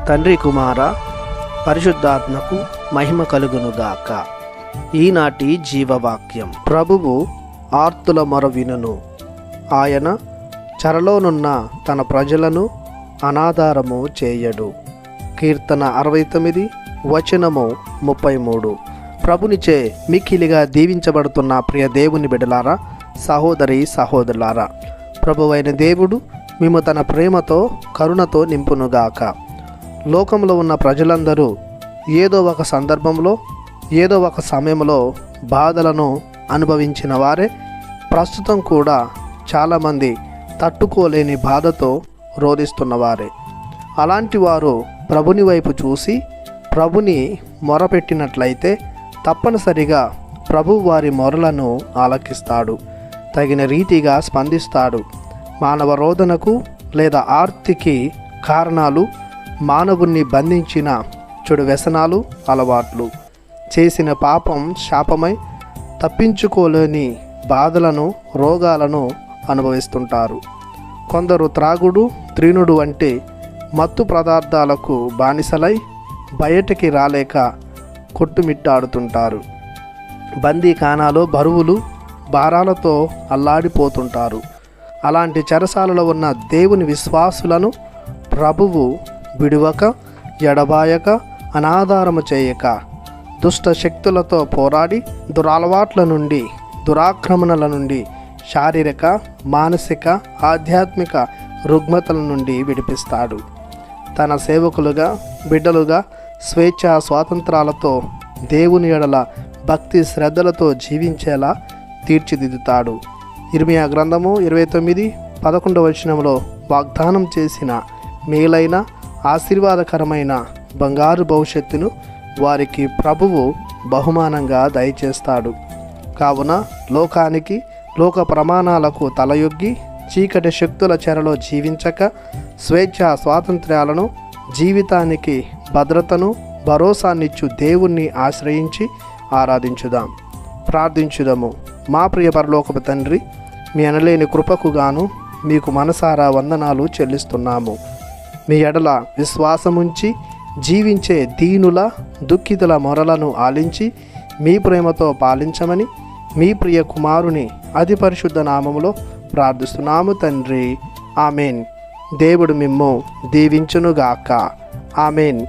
తండ్రి కుమార పరిశుద్ధాత్మకు మహిమ కలుగునుగాక. ఈనాటి జీవవాక్యం. ప్రభువు ఆర్తుల మొర వినును. ఆయన చెరలోనున్న తన ప్రజలను అనాధారము చేయడు. కీర్తన 69 వచనము 33. ప్రభునిచే మిక్కిలిగా దీవించబడుతున్న ప్రియ దేవుని బిడ్డలారా, సహోదరి సహోదరులారా, ప్రభువైన దేవుడు మేము తన ప్రేమతో కరుణతో నింపునుగాక. లోకంలో ఉన్న ప్రజలందరూ ఏదో ఒక సందర్భంలో ఏదో ఒక సమయంలో బాధలను అనుభవించిన వారే. ప్రస్తుతం కూడా చాలామంది తట్టుకోలేని బాధతో రోధిస్తున్నవారే. అలాంటి వారు ప్రభుని వైపు చూసి ప్రభుని మొరపెట్టినట్లయితే తప్పనిసరిగా ప్రభు వారి మొరలను ఆలకిస్తాడు, తగిన రీతిగా స్పందిస్తాడు. మానవ రోదనకు లేదా ఆర్తికి కారణాలు మానవుణ్ణి బంధించిన చెడు వ్యసనాలు, అలవాట్లు, చేసిన పాపం శాపమై తప్పించుకోలేని బాధలను, రోగాలను అనుభవిస్తుంటారు. కొందరు త్రాగుడు, త్రీనుడు వంటి మత్తు పదార్థాలకు బానిసలై బయటికి రాలేక కొట్టుమిట్టాడుతుంటారు. బందీఖానాలో బరువులు, భారాలతో అల్లాడిపోతుంటారు. అలాంటి చెరసాలలో ఉన్న దేవుని విశ్వాసులను ప్రభువు విడువక, ఎడబాయక, అనాధారము చేయక, దుష్ట శక్తులతో పోరాడి దురలవాట్ల నుండి, దురాక్రమణల నుండి, శారీరక, మానసిక, ఆధ్యాత్మిక రుగ్మతల నుండి విడిపిస్తాడు. తన సేవకులుగా, బిడ్డలుగా స్వేచ్ఛ స్వాతంత్రాలతో దేవుని ఎడల భక్తి శ్రద్ధలతో జీవించేలా తీర్చిదిద్దుతాడు. ఇర్మియా గ్రంథము 29:11 వచనంలో వాగ్దానం చేసిన మేలైన ఆశీర్వాదకరమైన బంగారు భవిష్యత్తును వారికి ప్రభువు బహుమానంగా దయచేస్తాడు. కావున లోకానికి, లోక ప్రమాణాలకు తలయొగ్గి చీకటి శక్తుల చెరలో జీవించక స్వేచ్ఛ స్వాతంత్ర్యాలను, జీవితానికి భద్రతను, భరోసానిచ్చు దేవుణ్ణి ఆశ్రయించి ఆరాధించుదాం. ప్రార్థించుదాము. మా ప్రియ పరలోకపు తండ్రి, మీ అనలేని కృపకు గాను మీకు మనసారా వందనాలు చెల్లిస్తున్నాము. మీ ఎడల విశ్వాసముంచి జీవించే దీనుల, దుఃఖితుల మొరలను ఆలించి మీ ప్రేమతో పాలించమని మీ ప్రియ కుమారుని అతి పరిశుద్ధ నామములో ప్రార్థిస్తున్నాము తండ్రి. ఆమెన్. దేవుడు మిమ్ము దీవించునుగాక. ఆమెన్.